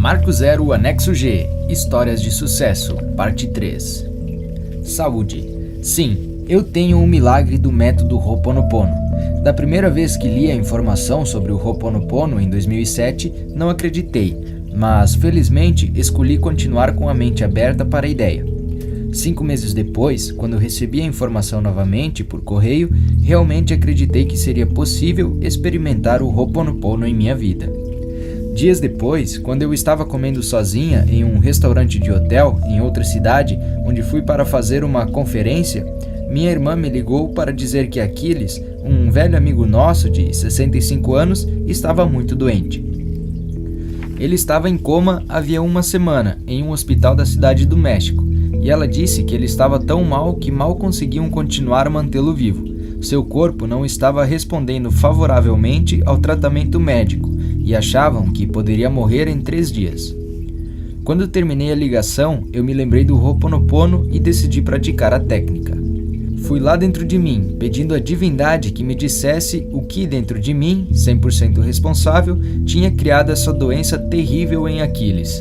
Marco Zero Anexo G, Histórias de Sucesso, Parte 3. Saúde. Sim, eu tenho um milagre do método Ho'oponopono. Da primeira vez que li a informação sobre o Ho'oponopono em 2007, não acreditei, mas felizmente escolhi continuar com a mente aberta para a ideia. 5 meses depois, quando recebi a informação novamente por correio, realmente acreditei que seria possível experimentar o Ho'oponopono em minha vida. Dias depois, quando eu estava comendo sozinha em um restaurante de hotel em outra cidade, onde fui para fazer uma conferência, minha irmã me ligou para dizer que Aquiles, um velho amigo nosso de 65 anos, estava muito doente. Ele estava em coma havia uma semana, em um hospital da cidade do México, e ela disse que ele estava tão mal que mal conseguiam continuar a mantê-lo vivo. Seu corpo não estava respondendo favoravelmente ao tratamento médico, e achavam que poderia morrer em 3 dias. Quando terminei a ligação, eu me lembrei do Ho'oponopono e decidi praticar a técnica. Fui lá dentro de mim, pedindo à divindade que me dissesse o que dentro de mim, 100% responsável, tinha criado essa doença terrível em Aquiles.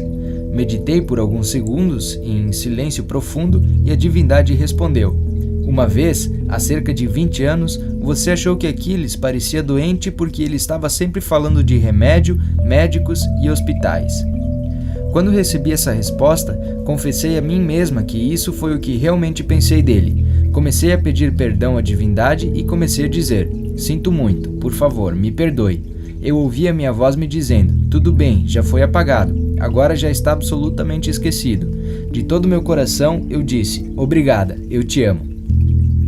Meditei por alguns segundos, em silêncio profundo, e a divindade respondeu: "Uma vez, há cerca de 20 anos, você achou que Aquiles parecia doente porque ele estava sempre falando de remédio, médicos e hospitais." Quando recebi essa resposta, confessei a mim mesma que isso foi o que realmente pensei dele. Comecei a pedir perdão à divindade e comecei a dizer: "Sinto muito, por favor, me perdoe." Eu ouvi a minha voz me dizendo: "Tudo bem, já foi apagado, agora já está absolutamente esquecido." De todo meu coração, eu disse: "Obrigada, eu te amo."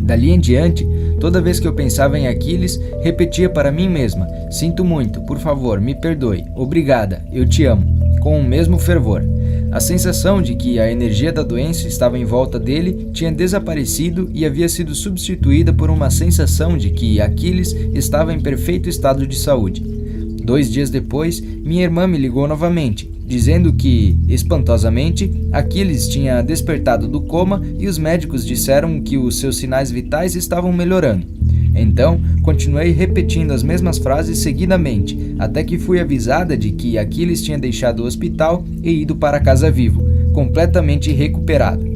Dali em diante, toda vez que eu pensava em Aquiles, repetia para mim mesma: "Sinto muito, por favor, me perdoe, obrigada, eu te amo", com o mesmo fervor. A sensação de que a energia da doença estava em volta dele tinha desaparecido e havia sido substituída por uma sensação de que Aquiles estava em perfeito estado de saúde. 2 dias depois, minha irmã me ligou novamente, dizendo que, espantosamente, Aquiles tinha despertado do coma e os médicos disseram que os seus sinais vitais estavam melhorando. Então, continuei repetindo as mesmas frases seguidamente, até que fui avisada de que Aquiles tinha deixado o hospital e ido para casa vivo, completamente recuperado.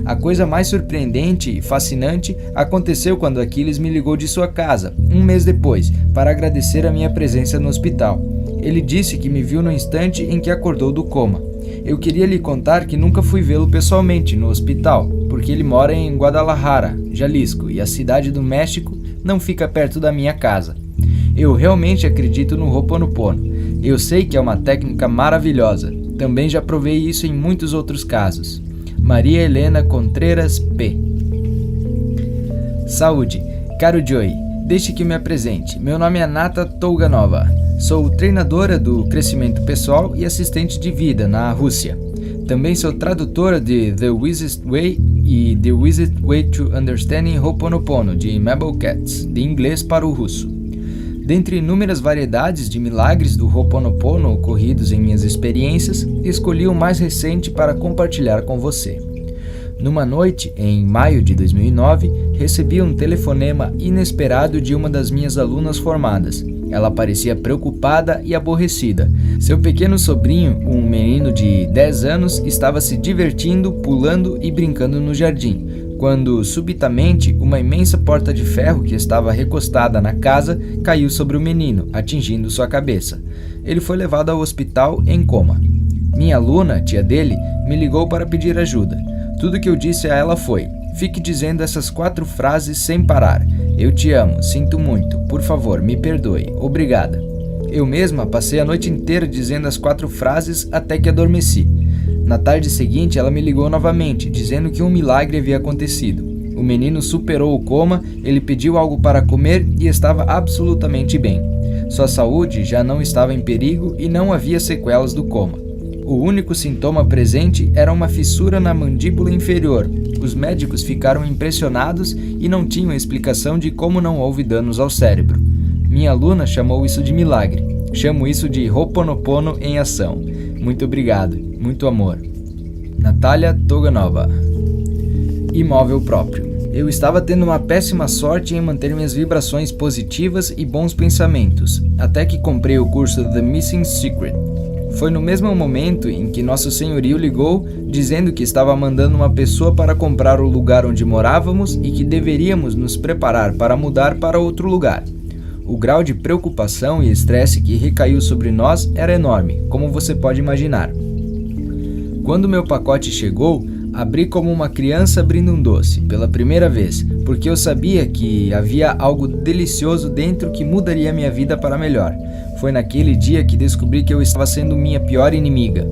A coisa mais surpreendente e fascinante aconteceu quando Aquiles me ligou de sua casa, 1 mês depois, para agradecer a minha presença no hospital. Ele disse que me viu no instante em que acordou do coma. Eu queria lhe contar que nunca fui vê-lo pessoalmente no hospital, porque ele mora em Guadalajara, Jalisco, e a cidade do México não fica perto da minha casa. Eu realmente acredito no Ho'oponopono. Eu sei que é uma técnica maravilhosa. Também já provei isso em muitos outros casos. Maria Helena Contreras P. Saúde. Caro Joey, deixe que me apresente. Meu nome é Nata Touganova. Sou treinadora do crescimento pessoal e assistente de vida na Rússia. Também sou tradutora de The Wisest Way e The Wisest Way to Understanding Ho'oponopono de Mabel Katz, de inglês para o russo. Dentre inúmeras variedades de milagres do Ho'oponopono ocorridos em minhas experiências, escolhi o mais recente para compartilhar com você. Numa noite, em maio de 2009, recebi um telefonema inesperado de uma das minhas alunas formadas. Ela parecia preocupada e aborrecida. Seu pequeno sobrinho, um menino de 10 anos, estava se divertindo, pulando e brincando no jardim, quando, subitamente, uma imensa porta de ferro que estava recostada na casa caiu sobre o menino, atingindo sua cabeça. Ele foi levado ao hospital em coma. Minha aluna, tia dele, me ligou para pedir ajuda. Tudo que eu disse a ela foi: "Fique dizendo essas 4 frases sem parar. Eu te amo, sinto muito, por favor, me perdoe, obrigada." Eu mesma passei a noite inteira dizendo as 4 frases até que adormeci. Na tarde seguinte, ela me ligou novamente, dizendo que um milagre havia acontecido. O menino superou o coma, ele pediu algo para comer e estava absolutamente bem. Sua saúde já não estava em perigo e não havia sequelas do coma. O único sintoma presente era uma fissura na mandíbula inferior. Os médicos ficaram impressionados e não tinham explicação de como não houve danos ao cérebro. Minha aluna chamou isso de milagre. Chamo isso de Ho'oponopono em ação. Muito obrigado. Muito amor. Natália Touganova. Imóvel próprio. Eu estava tendo uma péssima sorte em manter minhas vibrações positivas e bons pensamentos, até que comprei o curso The Missing Secret. Foi no mesmo momento em que Nosso Senhorio ligou, dizendo que estava mandando uma pessoa para comprar o lugar onde morávamos e que deveríamos nos preparar para mudar para outro lugar. O grau de preocupação e estresse que recaiu sobre nós era enorme, como você pode imaginar. Quando meu pacote chegou, abri como uma criança abrindo um doce, pela primeira vez, porque eu sabia que havia algo delicioso dentro que mudaria minha vida para melhor. Foi naquele dia que descobri que eu estava sendo minha pior inimiga.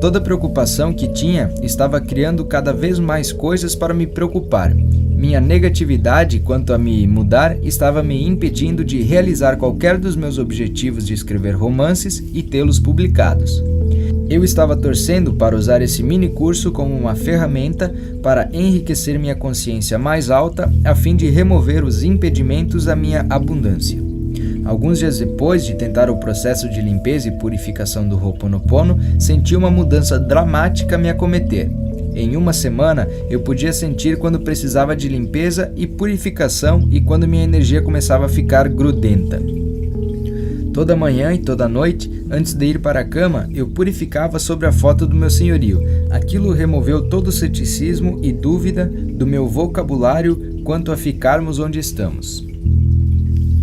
Toda a preocupação que tinha estava criando cada vez mais coisas para me preocupar. Minha negatividade quanto a me mudar estava me impedindo de realizar qualquer dos meus objetivos de escrever romances e tê-los publicados. Eu estava torcendo para usar esse mini curso como uma ferramenta para enriquecer minha consciência mais alta a fim de remover os impedimentos à minha abundância. Alguns dias depois de tentar o processo de limpeza e purificação do Ho'oponopono, senti uma mudança dramática me acometer. Em uma semana, eu podia sentir quando precisava de limpeza e purificação e quando minha energia começava a ficar grudenta. Toda manhã e toda noite, antes de ir para a cama, eu purificava sobre a foto do meu senhorio. Aquilo removeu todo o ceticismo e dúvida do meu vocabulário quanto a ficarmos onde estamos.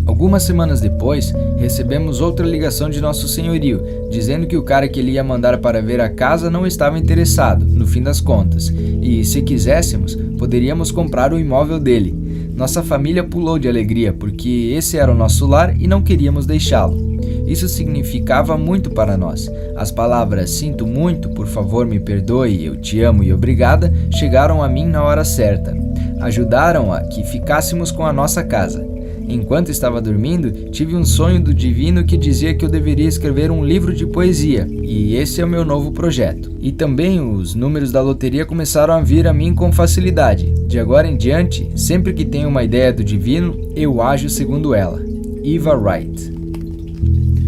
Algumas semanas depois, recebemos outra ligação de Nosso Senhorio, dizendo que o cara que ele ia mandar para ver a casa não estava interessado, no fim das contas, e, se quiséssemos, poderíamos comprar o imóvel dele. Nossa família pulou de alegria, porque esse era o nosso lar e não queríamos deixá-lo. Isso significava muito para nós. As palavras "sinto muito, por favor me perdoe, eu te amo e obrigada" chegaram a mim na hora certa. Ajudaram a que ficássemos com a nossa casa. Enquanto estava dormindo, tive um sonho do divino que dizia que eu deveria escrever um livro de poesia, e esse é o meu novo projeto. E também os números da loteria começaram a vir a mim com facilidade. De agora em diante, sempre que tenho uma ideia do divino, eu ajo segundo ela. Eva Wright.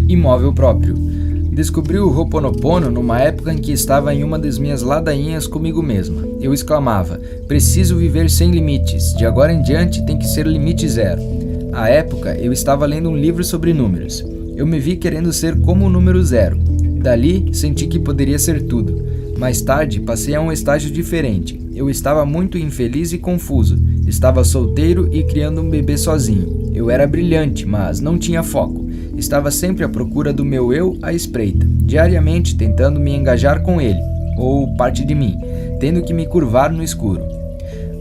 Imóvel próprio. Descobri o Ho'oponopono numa época em que estava em uma das minhas ladainhas comigo mesma. Eu exclamava: preciso viver sem limites, de agora em diante tem que ser limite zero. À época, eu estava lendo um livro sobre números. Eu me vi querendo ser como o número 0. Dali, senti que poderia ser tudo. Mais tarde, passei a um estágio diferente. Eu estava muito infeliz e confuso. Estava solteiro e criando um bebê sozinho. Eu era brilhante, mas não tinha foco. Estava sempre à procura do meu eu à espreita, diariamente tentando me engajar com ele, ou parte de mim, tendo que me curvar no escuro.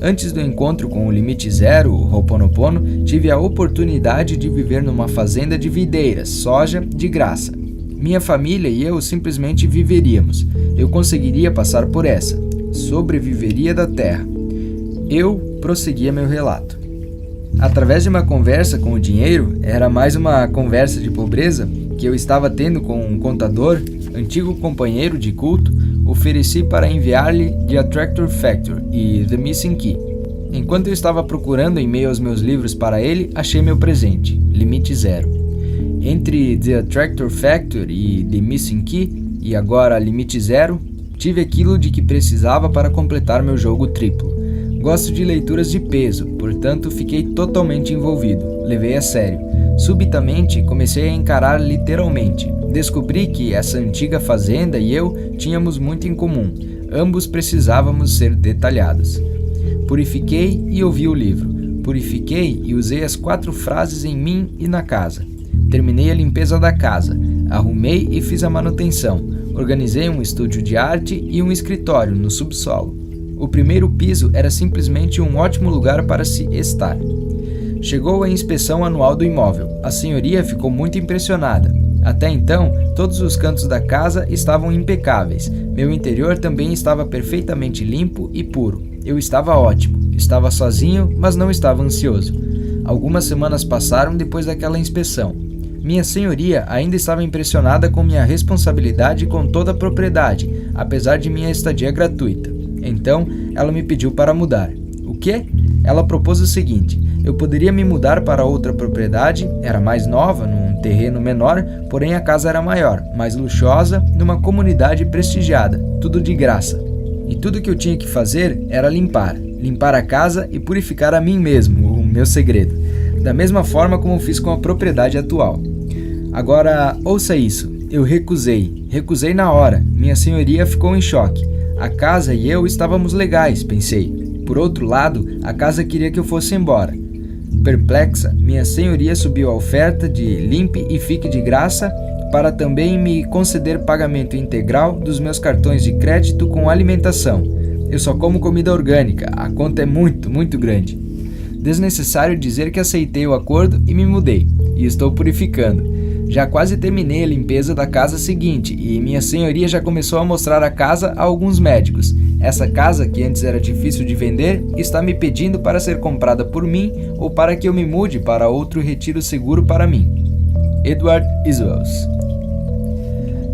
Antes do encontro com o limite zero, o Ho'oponopono, tive a oportunidade de viver numa fazenda de videiras, soja, de graça. Minha família e eu simplesmente viveríamos. Eu conseguiria passar por essa. Sobreviveria da terra. Eu prosseguia meu relato. Através de uma conversa com o dinheiro, era mais uma conversa de pobreza que eu estava tendo com um contador, antigo companheiro de culto, ofereci para enviar-lhe The Attractor Factor e The Missing Key. Enquanto eu estava procurando em meio aos meus livros para ele, achei meu presente, limite zero. Entre The Attractor Factor e The Missing Key, e agora limite zero, tive aquilo de que precisava para completar meu jogo triplo. Gosto de leituras de peso, portanto fiquei totalmente envolvido, levei a sério. Subitamente comecei a encarar literalmente. Descobri que essa antiga fazenda e eu tínhamos muito em comum. Ambos precisávamos ser detalhados. Purifiquei e ouvi o livro. Purifiquei e usei as 4 frases em mim e na casa. Terminei a limpeza da casa. Arrumei e fiz a manutenção. Organizei um estúdio de arte e um escritório no subsolo. O primeiro piso era simplesmente um ótimo lugar para se estar. Chegou a inspeção anual do imóvel. A senhoria ficou muito impressionada. Até então, todos os cantos da casa estavam impecáveis. Meu interior também estava perfeitamente limpo e puro. Eu estava ótimo. Estava sozinho, mas não estava ansioso. Algumas semanas passaram depois daquela inspeção. Minha senhoria ainda estava impressionada com minha responsabilidade com toda a propriedade, apesar de minha estadia gratuita. Então, ela me pediu para mudar. O quê? Ela propôs o seguinte: eu poderia me mudar para outra propriedade, era mais nova, num terreno menor, porém a casa era maior, mais luxuosa, numa comunidade prestigiada, tudo de graça. E tudo que eu tinha que fazer era limpar a casa e purificar a mim mesmo, o meu segredo, da mesma forma como fiz com a propriedade atual. Agora, ouça isso, Eu recusei na hora. Minha senhoria ficou em choque. A casa e eu estávamos legais, pensei. Por outro lado, a casa queria que eu fosse embora. Perplexa, minha senhoria subiu a oferta de limpe e fique de graça para também me conceder pagamento integral dos meus cartões de crédito com alimentação. Eu só como comida orgânica, a conta é muito, muito grande. Desnecessário dizer que aceitei o acordo e me mudei, e estou purificando. Já quase terminei a limpeza da casa seguinte e minha senhoria já começou a mostrar a casa a alguns médicos. Essa casa, que antes era difícil de vender, está me pedindo para ser comprada por mim ou para que eu me mude para outro retiro seguro para mim. Edward Iswells.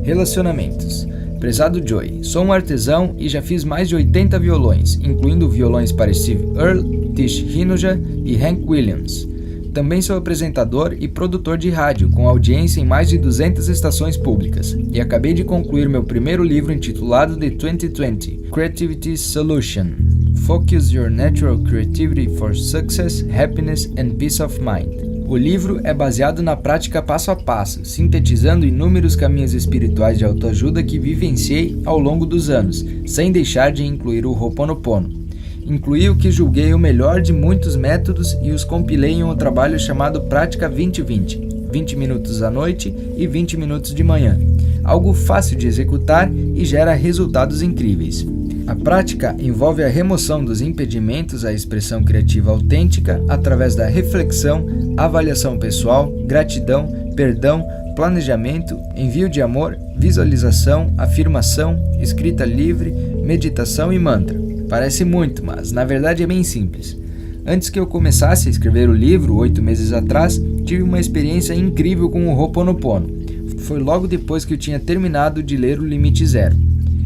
Relacionamentos. Prezado Joey, sou um artesão e já fiz mais de 80 violões, incluindo violões para Steve Earle, Tish Hinoja e Hank Williams. Também sou apresentador e produtor de rádio, com audiência em mais de 200 estações públicas, e acabei de concluir meu primeiro livro intitulado The 2020 Creativity Solution. Focus Your Natural Creativity for Success, Happiness and Peace of Mind. O livro é baseado na prática passo a passo, sintetizando inúmeros caminhos espirituais de autoajuda que vivenciei ao longo dos anos, sem deixar de incluir o Ho'oponopono. Incluí o que julguei o melhor de muitos métodos e os compilei em um trabalho chamado Prática 2020, 20 minutos à noite e 20 minutos de manhã. Algo fácil de executar e gera resultados incríveis. A prática envolve a remoção dos impedimentos à expressão criativa autêntica através da reflexão, avaliação pessoal, gratidão, perdão, planejamento, envio de amor, visualização, afirmação, escrita livre, meditação e mantra. Parece muito, mas na verdade é bem simples. Antes que eu começasse a escrever o livro, 8 meses atrás, tive uma experiência incrível com o Ho'oponopono. Foi logo depois que eu tinha terminado de ler o Limite Zero.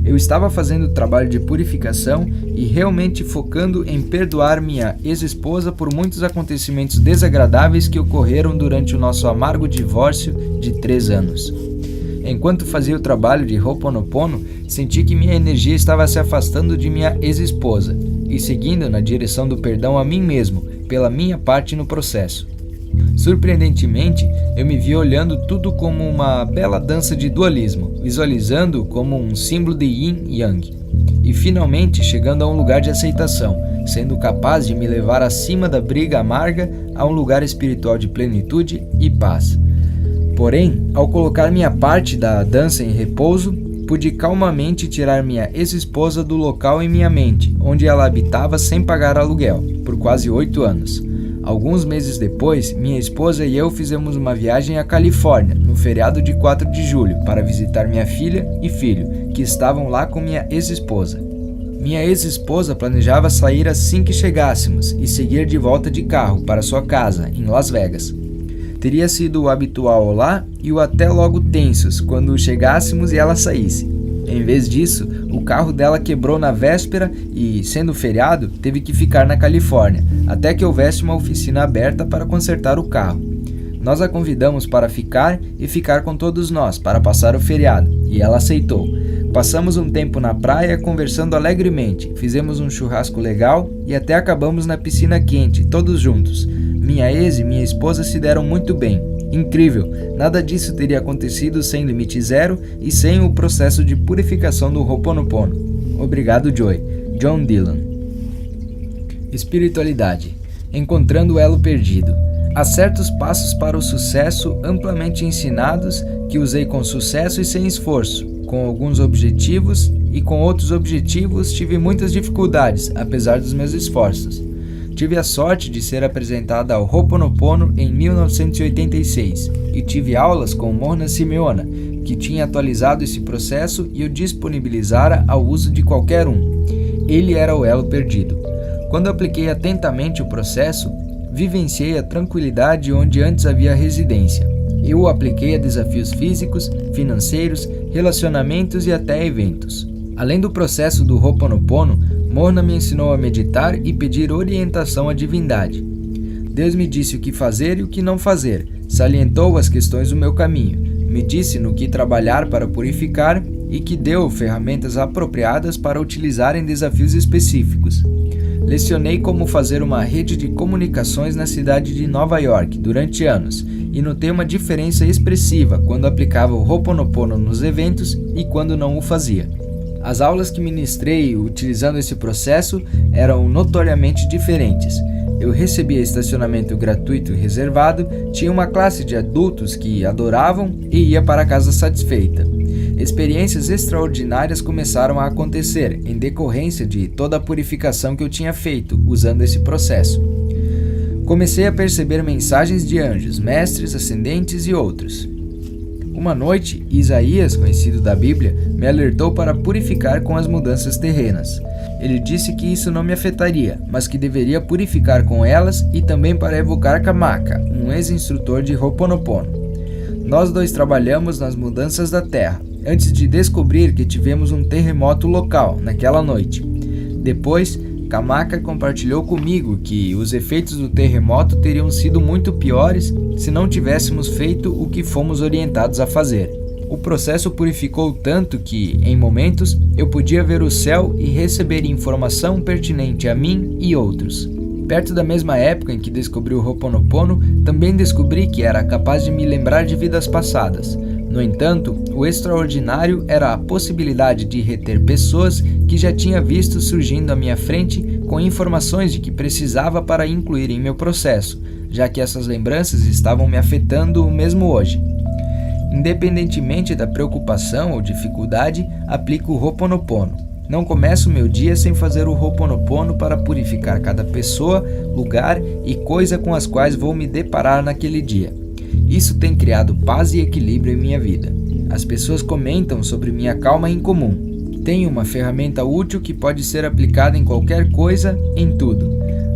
Eu estava fazendo trabalho de purificação e realmente focando em perdoar minha ex-esposa por muitos acontecimentos desagradáveis que ocorreram durante o nosso amargo divórcio de 3 anos. Enquanto fazia o trabalho de Ho'oponopono, senti que minha energia estava se afastando de minha ex-esposa e seguindo na direção do perdão a mim mesmo, pela minha parte no processo. Surpreendentemente, eu me vi olhando tudo como uma bela dança de dualismo, visualizando como um símbolo de Yin e Yang, e finalmente chegando a um lugar de aceitação, sendo capaz de me levar acima da briga amarga a um lugar espiritual de plenitude e paz. Porém, ao colocar minha parte da dança em repouso, pude calmamente tirar minha ex-esposa do local em minha mente, onde ela habitava sem pagar aluguel, por quase 8 anos. Alguns meses depois, minha esposa e eu fizemos uma viagem à Califórnia, no feriado de 4 de julho, para visitar minha filha e filho, que estavam lá com minha ex-esposa. Minha ex-esposa planejava sair assim que chegássemos e seguir de volta de carro para sua casa, em Las Vegas. Teria sido o habitual olá e o até logo tensos quando chegássemos e ela saísse. Em vez disso, o carro dela quebrou na véspera e, sendo feriado, teve que ficar na Califórnia, até que houvesse uma oficina aberta para consertar o carro. Nós a convidamos para ficar e ficar com todos nós para passar o feriado, e ela aceitou. Passamos um tempo na praia conversando alegremente, fizemos um churrasco legal e até acabamos na piscina quente, todos juntos. Minha ex e minha esposa se deram muito bem. Incrível! Nada disso teria acontecido sem Limite Zero e sem o processo de purificação do Ho'oponopono. Obrigado, Joey. John Dillon. Espiritualidade. Encontrando o elo perdido. Há certos passos para o sucesso amplamente ensinados que usei com sucesso e sem esforço, com alguns objetivos e com outros objetivos tive muitas dificuldades, apesar dos meus esforços. Tive a sorte de ser apresentada ao Ho'oponopono em 1986 e tive aulas com Morna Simeona, que tinha atualizado esse processo e o disponibilizara ao uso de qualquer um. Ele era o elo perdido. Quando apliquei atentamente o processo, vivenciei a tranquilidade onde antes havia residência. Eu o apliquei a desafios físicos, financeiros, relacionamentos e até eventos. Além do processo do Ho'oponopono, Morna me ensinou a meditar e pedir orientação à divindade. Deus me disse o que fazer e o que não fazer, salientou as questões do meu caminho, me disse no que trabalhar para purificar e que deu ferramentas apropriadas para utilizar em desafios específicos. Lecionei como fazer uma rede de comunicações na cidade de Nova York durante anos e notei uma diferença expressiva quando aplicava o Ho'oponopono nos eventos e quando não o fazia. As aulas que ministrei utilizando esse processo eram notoriamente diferentes. Eu recebia estacionamento gratuito e reservado, tinha uma classe de adultos que adoravam e ia para casa satisfeita. Experiências extraordinárias começaram a acontecer em decorrência de toda a purificação que eu tinha feito usando esse processo. Comecei a perceber mensagens de anjos, mestres, ascendentes e outros. Uma noite, Isaías, conhecido da Bíblia, me alertou para purificar com as mudanças terrenas. Ele disse que isso não me afetaria, mas que deveria purificar com elas e também para evocar Kamaka, um ex-instrutor de Ho'oponopono. Nós dois trabalhamos nas mudanças da Terra, antes de descobrir que tivemos um terremoto local naquela noite. Depois, Kamaka compartilhou comigo que os efeitos do terremoto teriam sido muito piores se não tivéssemos feito o que fomos orientados a fazer. O processo purificou tanto que, em momentos, eu podia ver o céu e receber informação pertinente a mim e outros. Perto da mesma época em que descobri o Ho'oponopono, também descobri que era capaz de me lembrar de vidas passadas. No entanto, o extraordinário era a possibilidade de reter pessoas que já tinha visto surgindo à minha frente com informações de que precisava para incluir em meu processo, já que essas lembranças estavam me afetando mesmo hoje. Independentemente da preocupação ou dificuldade, aplico o Ho'oponopono. Não começo meu dia sem fazer o Ho'oponopono para purificar cada pessoa, lugar e coisa com as quais vou me deparar naquele dia. Isso tem criado paz e equilíbrio em minha vida. As pessoas comentam sobre minha calma incomum. Tenho uma ferramenta útil que pode ser aplicada em qualquer coisa, em tudo.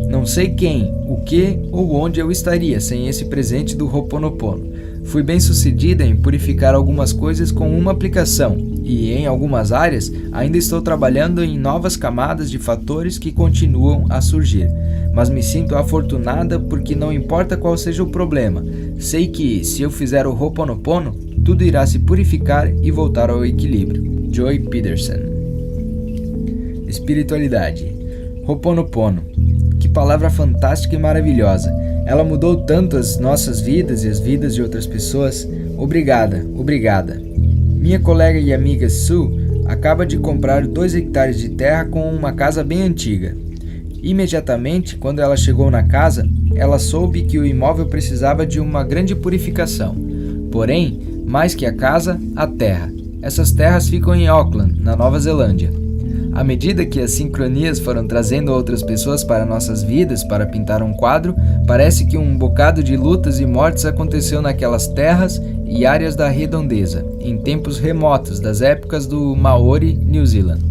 Não sei quem, o que ou onde eu estaria sem esse presente do Ho'oponopono. Fui bem sucedida em purificar algumas coisas com uma aplicação e, em algumas áreas, ainda estou trabalhando em novas camadas de fatores que continuam a surgir. Mas me sinto afortunada porque não importa qual seja o problema, sei que, se eu fizer o Ho'oponopono, tudo irá se purificar e voltar ao equilíbrio. Joy Peterson. Espiritualidade. Ho'oponopono. Que palavra fantástica e maravilhosa. Ela mudou tanto as nossas vidas e as vidas de outras pessoas. Obrigada, obrigada. Minha colega e amiga Sue acaba de comprar 2 hectares de terra com uma casa bem antiga. Imediatamente, quando ela chegou na casa, ela soube que o imóvel precisava de uma grande purificação. Porém, mais que a casa, a terra. Essas terras ficam em Auckland, na Nova Zelândia. À medida que as sincronias foram trazendo outras pessoas para nossas vidas para pintar um quadro, parece que um bocado de lutas e mortes aconteceu naquelas terras e áreas da redondeza, em tempos remotos das épocas do Maori, New Zealand.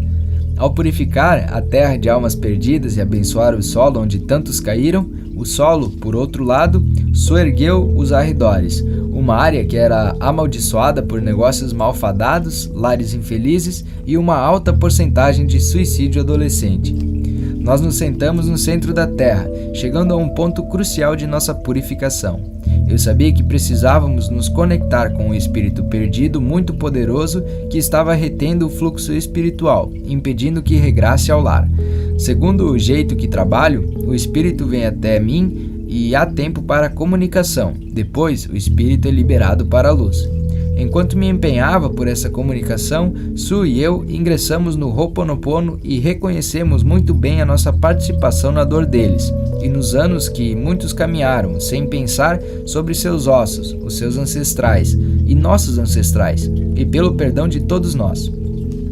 Ao purificar a terra de almas perdidas e abençoar o solo onde tantos caíram, o solo, por outro lado, soergueu os arredores, uma área que era amaldiçoada por negócios malfadados, lares infelizes e uma alta porcentagem de suicídio adolescente. Nós nos sentamos no centro da terra, chegando a um ponto crucial de nossa purificação. Eu sabia que precisávamos nos conectar com um espírito perdido muito poderoso que estava retendo o fluxo espiritual, impedindo que regrasse ao lar. Segundo o jeito que trabalho, o espírito vem até mim e há tempo para a comunicação. Depois, o espírito é liberado para a luz. Enquanto me empenhava por essa comunicação, Sue e eu ingressamos no Ho'oponopono e reconhecemos muito bem a nossa participação na dor deles e nos anos que muitos caminharam sem pensar sobre seus ossos, os seus ancestrais e nossos ancestrais, e pelo perdão de todos nós.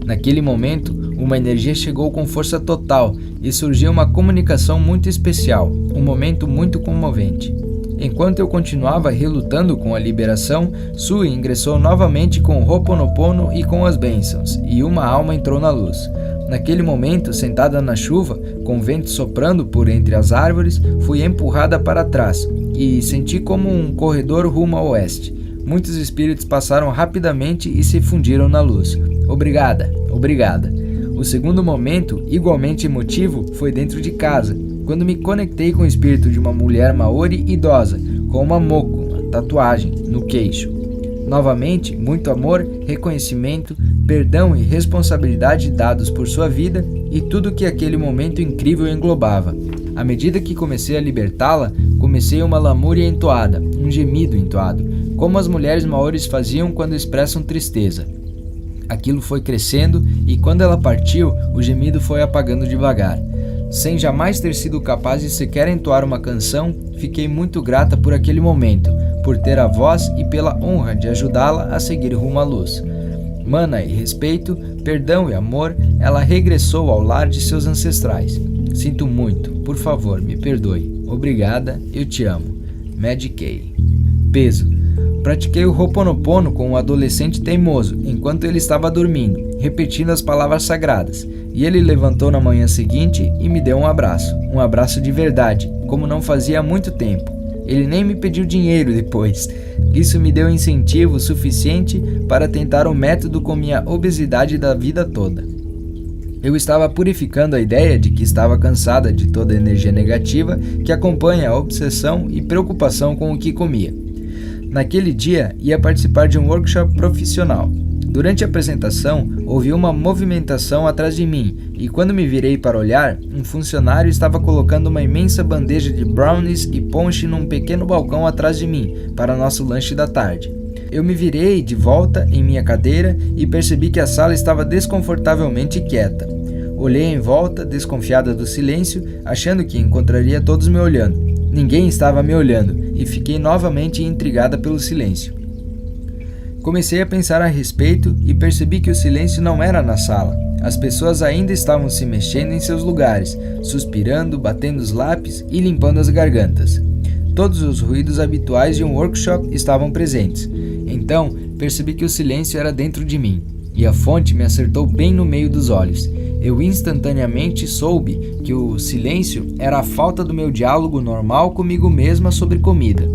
Naquele momento, uma energia chegou com força total e surgiu uma comunicação muito especial, um momento muito comovente. Enquanto eu continuava relutando com a liberação, Sue ingressou novamente com o Ho'oponopono e com as bênçãos, e uma alma entrou na luz. Naquele momento, sentada na chuva, com o vento soprando por entre as árvores, fui empurrada para trás e senti como um corredor rumo ao oeste. Muitos espíritos passaram rapidamente e se fundiram na luz. Obrigada, obrigada. O segundo momento, igualmente emotivo, foi dentro de casa, quando me conectei com o espírito de uma mulher maori idosa, com uma moco, uma tatuagem, no queixo. Novamente, muito amor, reconhecimento, perdão e responsabilidade dados por sua vida e tudo que aquele momento incrível englobava. À medida que comecei a libertá-la, comecei uma lamúria entoada, um gemido entoado, como as mulheres maoris faziam quando expressam tristeza. Aquilo foi crescendo e quando ela partiu, o gemido foi apagando devagar. Sem jamais ter sido capaz de sequer entoar uma canção, fiquei muito grata por aquele momento, por ter a voz e pela honra de ajudá-la a seguir rumo à luz. Mana e respeito, perdão e amor, ela regressou ao lar de seus ancestrais. Sinto muito, por favor, me perdoe. Obrigada, eu te amo. Mad Kay. Peso. Pratiquei o Ho'oponopono com um adolescente teimoso, enquanto ele estava dormindo, repetindo as palavras sagradas, e ele levantou na manhã seguinte e me deu um abraço de verdade, como não fazia há muito tempo. Ele nem me pediu dinheiro depois. Isso me deu incentivo suficiente para tentar o método com minha obesidade da vida toda. Eu estava purificando a ideia de que estava cansada de toda a energia negativa que acompanha a obsessão e preocupação com o que comia. Naquele dia, ia participar de um workshop profissional. Durante a apresentação, ouvi uma movimentação atrás de mim e quando me virei para olhar, um funcionário estava colocando uma imensa bandeja de brownies e ponche num pequeno balcão atrás de mim para nosso lanche da tarde. Eu me virei de volta em minha cadeira e percebi que a sala estava desconfortavelmente quieta. Olhei em volta, desconfiada do silêncio, achando que encontraria todos me olhando. Ninguém estava me olhando e fiquei novamente intrigada pelo silêncio. Comecei a pensar a respeito e percebi que o silêncio não era na sala. As pessoas ainda estavam se mexendo em seus lugares, suspirando, batendo os lápis e limpando as gargantas. Todos os ruídos habituais de um workshop estavam presentes. Então, percebi que o silêncio era dentro de mim, e a fonte me acertou bem no meio dos olhos. Eu instantaneamente soube que o silêncio era a falta do meu diálogo normal comigo mesma sobre comida.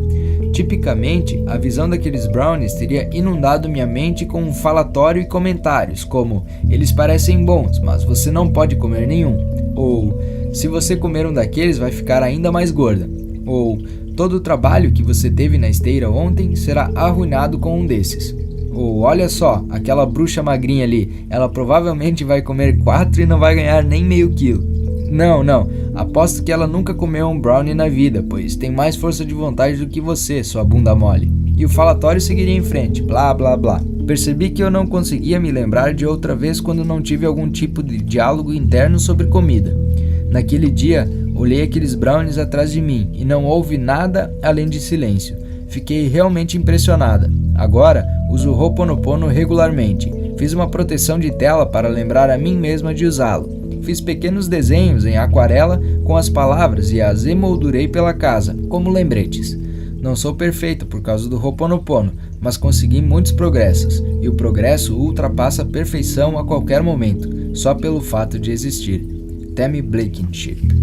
Tipicamente, a visão daqueles brownies teria inundado minha mente com um falatório e comentários como "eles parecem bons, mas você não pode comer nenhum", ou "se você comer um daqueles vai ficar ainda mais gorda", ou "todo o trabalho que você teve na esteira ontem será arruinado com um desses", ou "olha só, aquela bruxa magrinha ali, ela provavelmente vai comer 4 e não vai ganhar nem meio quilo. Não, aposto que ela nunca comeu um brownie na vida, pois tem mais força de vontade do que você, sua bunda mole. E o falatório seguiria em frente, blá blá blá. Percebi que eu não conseguia me lembrar de outra vez quando não tive algum tipo de diálogo interno sobre comida. Naquele dia, olhei aqueles brownies atrás de mim e não houve nada além de silêncio. Fiquei realmente impressionada. Agora, uso o Ho'oponopono regularmente. Fiz uma proteção de tela para lembrar a mim mesma de usá-lo. Fiz pequenos desenhos em aquarela com as palavras e as emoldurei pela casa, como lembretes. Não sou perfeito por causa do Ho'oponopono, mas consegui muitos progressos, e o progresso ultrapassa a perfeição a qualquer momento, só pelo fato de existir. Tammy Blankenship.